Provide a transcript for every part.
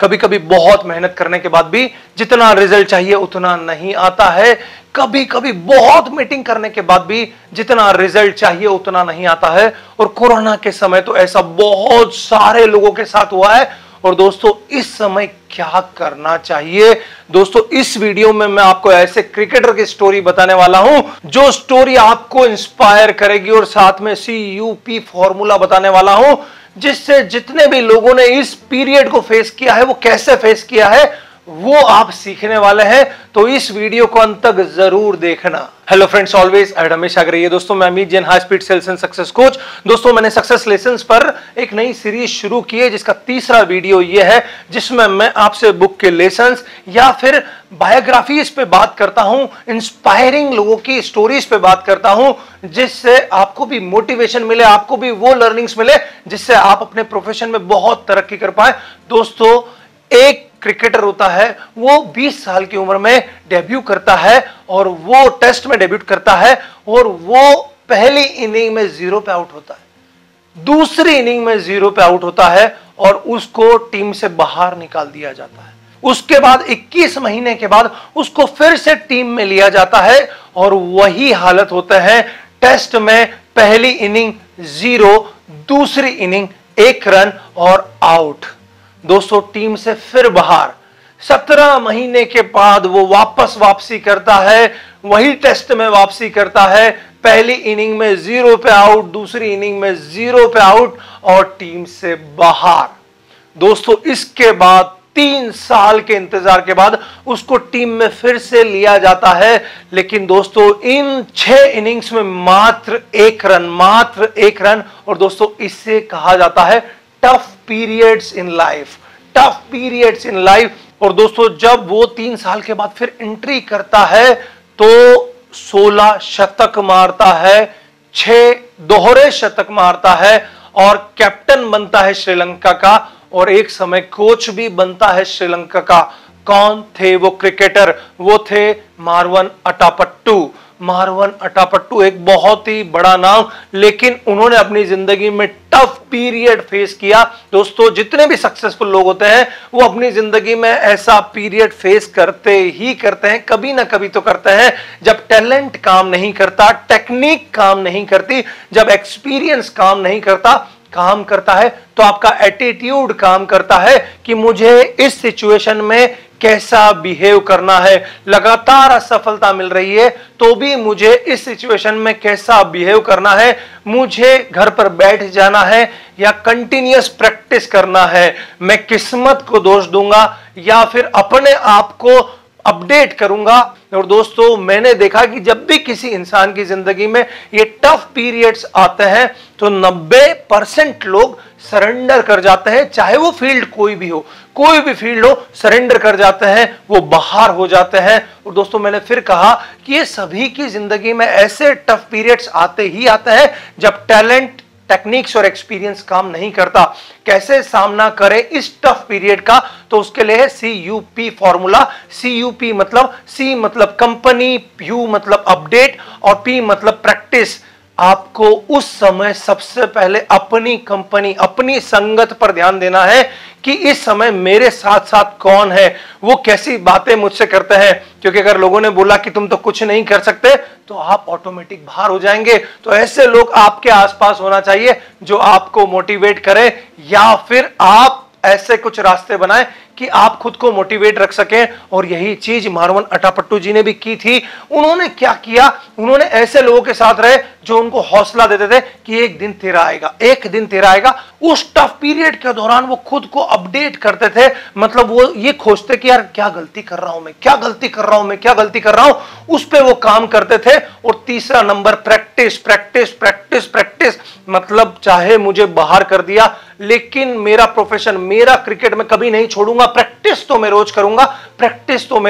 कभी कभी बहुत मेहनत करने के बाद भी जितना रिजल्ट चाहिए उतना नहीं आता है। कभी कभी बहुत मीटिंग करने के बाद भी जितना रिजल्ट चाहिए उतना नहीं आता है। और कोरोना के समय तो ऐसा बहुत सारे लोगों के साथ हुआ है। और दोस्तों, इस समय क्या करना चाहिए? दोस्तों, इस वीडियो में मैं आपको ऐसे क्रिकेटर की स्टोरी बताने वाला हूं जो स्टोरी आपको इंस्पायर करेगी, और साथ में CUP फॉर्मूला बताने वाला हूं जिससे जितने भी लोगों ने इस पीरियड को फेस किया है, वो कैसे फेस किया है, वो आप सीखने वाले हैं। तो इस वीडियो को अंत तक जरूर देखना। हेलो फ्रेंड्स, ऑलवेज एंड हमेशा रहिए। दोस्तों, मैं Amit Jain, high speed sales and success coach. दोस्तों, मैंने सक्सेस लेसन्स पर एक नई सीरीज शुरू की है जिसका तीसरा वीडियो ये है जिसमें मैं आपसे बुक के लेसन्स या फिर बायोग्राफीज पे बात करता हूं, इंस्पायरिंग लोगों की स्टोरीज पे बात करता हूं जिससे आपको भी मोटिवेशन मिले, आपको भी वो लर्निंग्स मिले जिससे आप अपने प्रोफेशन में बहुत तरक्की कर पाए। दोस्तों, एक क्रिकेटर होता है, वो 20 साल की उम्र में डेब्यू करता है और वो टेस्ट में डेब्यू करता है और वो पहली इनिंग में 0 पे आउट होता है, दूसरी इनिंग में 0 पे आउट होता है और उसको टीम से बाहर निकाल दिया जाता है। उसके बाद 21 महीने के बाद उसको फिर से टीम में लिया जाता है और वही हालत होता है। टेस्ट में पहली इनिंग 0, दूसरी इनिंग 1 रन और आउट। दोस्तों, टीम से फिर बाहर 17 महीने के बाद वो वापसी करता है, वही टेस्ट में वापसी करता है। पहली इनिंग में 0 पे आउट, दूसरी इनिंग में 0 पे आउट और टीम से बाहर। दोस्तों, इसके बाद 3 साल के इंतजार के बाद उसको टीम में फिर से लिया जाता है। लेकिन दोस्तों, इन 6 इनिंग्स में मात्र 1 रन। और दोस्तों, इसे कहा जाता है टफ पीरियड्स इन लाइफ। और दोस्तों, जब वो 3 साल के बाद फिर एंट्री करता है तो 16 शतक मारता है, 6 दोहरे शतक मारता है और कैप्टन बनता है श्रीलंका का, और एक समय कोच भी बनता है श्रीलंका का। कौन थे वो क्रिकेटर? वो थे मारवन अटापट्टू, एक बहुत ही बड़ा नाम, लेकिन उन्होंने अपनी जिंदगी में टफ पीरियड फेस किया। दोस्तों, जितने भी सक्सेसफुल लोग होते हैं वो अपनी जिंदगी में ऐसा पीरियड फेस करते हैं, कभी ना कभी तो करते हैं, जब टैलेंट काम नहीं करता, टेक्निक काम नहीं करती, जब एक्सपीरियंस काम नहीं करता, काम करता है तो आपका एटीट्यूड काम करता है कि मुझे इस सिचुएशन में कैसा बिहेव करना है। लगातार असफलता मिल रही है तो भी मुझे इस सिचुएशन में कैसा बिहेव करना है, मुझे घर पर बैठ जाना है या कंटिन्यूअस प्रैक्टिस करना है। मैं किस्मत को दोष दूंगा या फिर अपने आप को अपडेट करूंगा। और दोस्तों, मैंने देखा कि जब भी किसी इंसान की जिंदगी में ये टफ पीरियड्स आते हैं तो 90% लोग सरेंडर कर जाते हैं, चाहे वो फील्ड कोई भी फील्ड हो, सरेंडर कर जाते हैं, वो बाहर हो जाते हैं। और दोस्तों, मैंने फिर कहा कि ये सभी की जिंदगी में ऐसे टफ पीरियड्स आते हैं जब टैलेंट, टेक्निक्स और एक्सपीरियंस काम नहीं करता। कैसे सामना करें इस टफ पीरियड का? तो उसके लिए है CUP फॉर्मूला। CUP मतलब C मतलब कंपनी, U मतलब अपडेट और P मतलब प्रैक्टिस। आपको उस समय सबसे पहले अपनी कंपनी, अपनी संगत पर ध्यान देना है कि इस समय मेरे साथ साथ कौन है, वो कैसी बातें मुझसे करते हैं। क्योंकि अगर लोगों ने बोला कि तुम तो कुछ नहीं कर सकते तो आप ऑटोमेटिक बाहर हो जाएंगे। तो ऐसे लोग आपके आसपास होना चाहिए जो आपको मोटिवेट करें, या फिर आप ऐसे कुछ रास्ते बनाएं कि आप खुद को मोटिवेट रख सकें। और यही चीज मारवन अटापट्टू जी ने भी की थी। उन्होंने क्या किया? उन्होंने ऐसे लोगों के साथ रहे जो उनको हौसला देते थे कि एक दिन तेरा आएगा। उस टफ पीरियड के दौरान वो खुद को अपडेट करते थे, मतलब वो ये खोजते कि यार क्या गलती कर रहा हूं मैं, उस पे वो काम करते थे। और तीसरा नंबर प्रैक्टिस, मतलब चाहे मुझे बाहर कर दिया लेकिन मेरा प्रोफेशन, मेरा क्रिकेट में कभी नहीं छोड़ूंगा, प्रैक्टिस तो मैं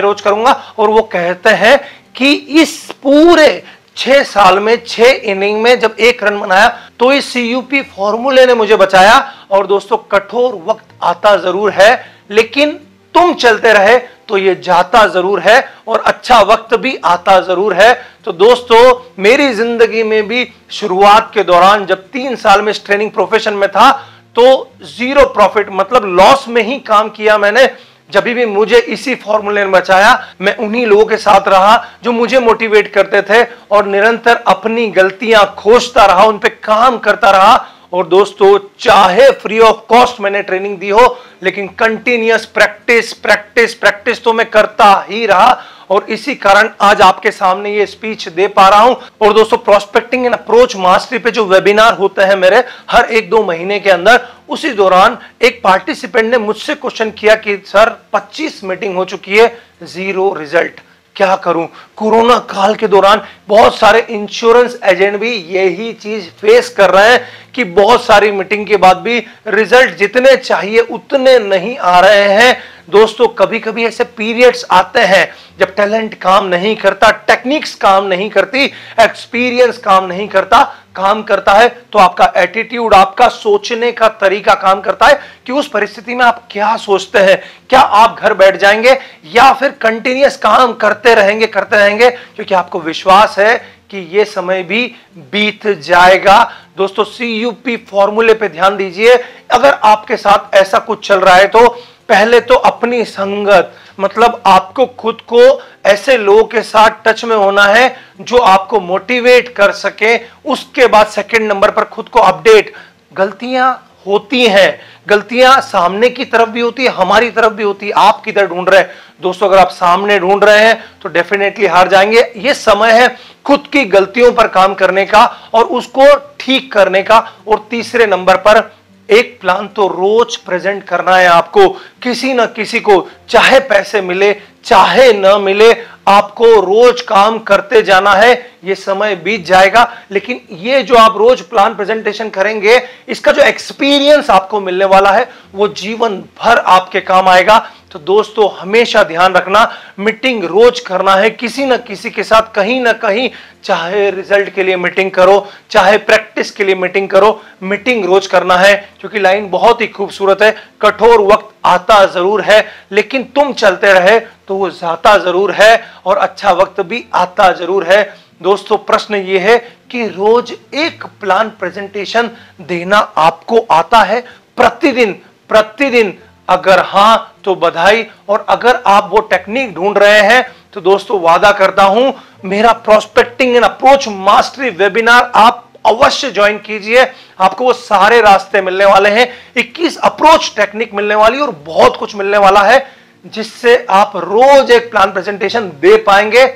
रोज करूंगा। और वो कहते हैं कि इस पूरे 6 साल में 6 इनिंग में जब 1 रन बनाया तो इस CUP फॉर्मूले ने मुझे बचाया। और दोस्तों, कठोर वक्त आता जरूर है लेकिन तुम चलते रहे तो ये जाता जरूर है और अच्छा वक्त भी आता जरूर है। तो दोस्तों, मेरी जिंदगी में भी शुरुआत के दौरान जब 3 साल में ट्रेनिंग प्रोफेशन में था तो जीरो प्रॉफिट, मतलब लॉस में ही काम किया मैंने। जब भी मुझे इसी फॉर्मूले ने बचाया, मैं उन्हीं लोगों के साथ रहा जो मुझे मोटिवेट करते थे और निरंतर अपनी गलतियां खोजता रहा, उन पे काम करता रहा। और दोस्तों, चाहे फ्री ऑफ कॉस्ट मैंने ट्रेनिंग दी हो, लेकिन कंटिन्यूअस प्रैक्टिस प्रैक्टिस प्रैक्टिस तो मैं करता ही रहा और इसी कारण आज आपके सामने ये स्पीच दे पा रहा हूं। और दोस्तों, प्रोस्पेक्टिंग एंड अप्रोच मास्टरी पे जो वेबिनार होते हैं मेरे हर 1-2 महीने के अंदर, उसी दौरान एक पार्टिसिपेंट ने मुझसे क्वेश्चन किया कि सर 25 मीटिंग हो चुकी है, जीरो रिजल्ट, क्या करूं। कोरोना काल के दौरान बहुत सारे इंश्योरेंस एजेंट भी यही चीज फेस कर रहे हैं कि बहुत सारी मीटिंग के बाद भी रिजल्ट जितने चाहिए उतने नहीं आ रहे हैं। दोस्तों, कभी कभी ऐसे पीरियड्स आते हैं जब टैलेंट काम नहीं करता, टेक्निक्स काम नहीं करती, एक्सपीरियंस काम नहीं करता। काम करता है तो आपका एटीट्यूड, आपका सोचने का तरीका काम करता है कि उस परिस्थिति में आप क्या सोचते हैं। क्या आप घर बैठ जाएंगे या फिर कंटिन्यूअस काम करते रहेंगे क्योंकि आपको विश्वास है कि यह समय भी बीत जाएगा। दोस्तों, CUP फॉर्मूले पे ध्यान दीजिए। अगर आपके साथ ऐसा कुछ चल रहा है तो पहले तो अपनी संगत, मतलब आपको खुद को ऐसे लोगों के साथ टच में होना है जो आपको मोटिवेट कर सके। उसके बाद सेकंड नंबर पर खुद को अपडेट। गलतियां होती हैं, गलतियां सामने की तरफ भी होती है, हमारी तरफ भी होती है। आप किधर ढूंढ रहे हैं दोस्तों? अगर आप सामने ढूंढ रहे हैं तो डेफिनेटली हार जाएंगे। यह समय है खुद की गलतियों पर काम करने का और उसको ठीक करने का। और तीसरे नंबर पर एक प्लान तो रोज प्रेजेंट करना है आपको, किसी ना किसी को, चाहे पैसे मिले चाहे न मिले, आपको रोज काम करते जाना है। ये समय बीत जाएगा, लेकिन ये जो आप रोज प्लान प्रेजेंटेशन करेंगे, इसका जो एक्सपीरियंस आपको मिलने वाला है वो जीवन भर आपके काम आएगा। तो दोस्तों, हमेशा ध्यान रखना, मीटिंग रोज करना है किसी न किसी के साथ, कहीं ना कहीं। चाहे रिजल्ट के लिए मीटिंग करो, चाहे प्रैक्टिस के लिए मीटिंग करो, मीटिंग रोज करना है। क्योंकि लाइन बहुत ही खूबसूरत है, कठोर वक्त आता जरूर है लेकिन तुम चलते रहे तो वो जाता जरूर है और अच्छा वक्त भी आता जरूर है। दोस्तों, प्रश्न ये है कि रोज एक प्लान प्रेजेंटेशन देना आपको आता है प्रतिदिन? अगर हां तो बधाई, और अगर आप वो टेक्निक ढूंढ रहे हैं तो दोस्तों, वादा करता हूं, मेरा prospecting and approach mastery webinar आप अवश्य ज्वाइन कीजिए। आपको वो सारे रास्ते मिलने वाले हैं, 21 अप्रोच टेक्निक मिलने वाली और बहुत कुछ मिलने वाला है जिससे आप रोज एक प्लान प्रेजेंटेशन दे पाएंगे।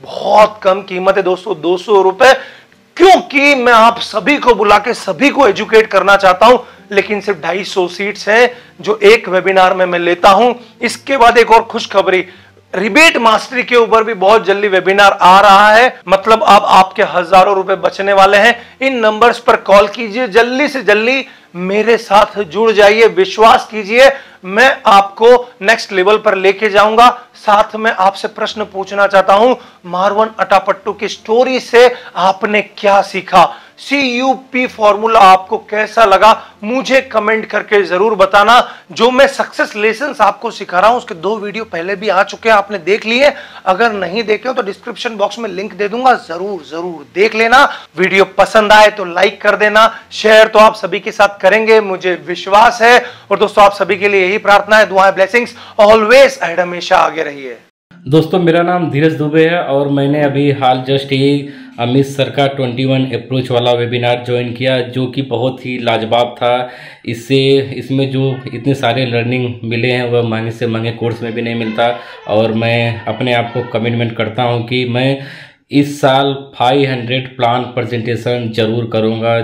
बहुत कम कीमत है दोस्तों, 200 रुपए, क्योंकि मैं आप सभी को बुला के सभी को एजुकेट करना चाहता हूं। लेकिन सिर्फ 250 सीट्स हैं जो एक वेबिनार में मैं लेता हूं। इसके बाद एक और खुशखबरी, रिबेट मास्टरी के ऊपर भी बहुत जल्दी वेबिनार आ रहा है। मतलब अब आपके हजारों रुपए बचने वाले हैं। इन नंबर्स पर कॉल कीजिए, जल्दी से जल्दी मेरे साथ जुड़ जाइए। विश्वास कीजिए, मैं आपको नेक्स्ट लेवल पर लेके जाऊंगा। साथ में आपसे प्रश्न पूछना चाहता हूं, मारवन अटापट्टू की स्टोरी से आपने क्या सीखा? CUP फॉर्मूला आपको कैसा लगा? मुझे कमेंट करके जरूर बताना। जो मैं सक्सेस लेसन्स आपको सिखा रहा हूं उसके 2 वीडियो पहले भी आ चुके हैं, आपने देख लिए। अगर नहीं देखे हो तो डिस्क्रिप्शन बॉक्स में लिंक दे दूंगा, जरूर देख लेना। वीडियो पसंद आए तो लाइक कर देना, शेयर तो आप सभी के साथ करेंगे, मुझे विश्वास है। और दोस्तों, आप सभी के लिए यही प्रार्थना है, दुआएं, ब्लेसिंग्स ऑलवेज एंड हमेशा आगे रहिए। दोस्तों, मेरा नाम धीरज दुबे है और मैंने अभी हाल जस्ट ही अमित सर का 21 अप्रोच वाला वेबिनार ज्वाइन किया, जो कि बहुत ही लाजवाब था। इसमें जो इतने सारे लर्निंग मिले हैं वह महंगे से महंगे कोर्स में भी नहीं मिलता। और मैं अपने आप को कमिटमेंट करता हूं कि मैं इस साल 500 प्लान प्रेजेंटेशन जरूर करूंगा।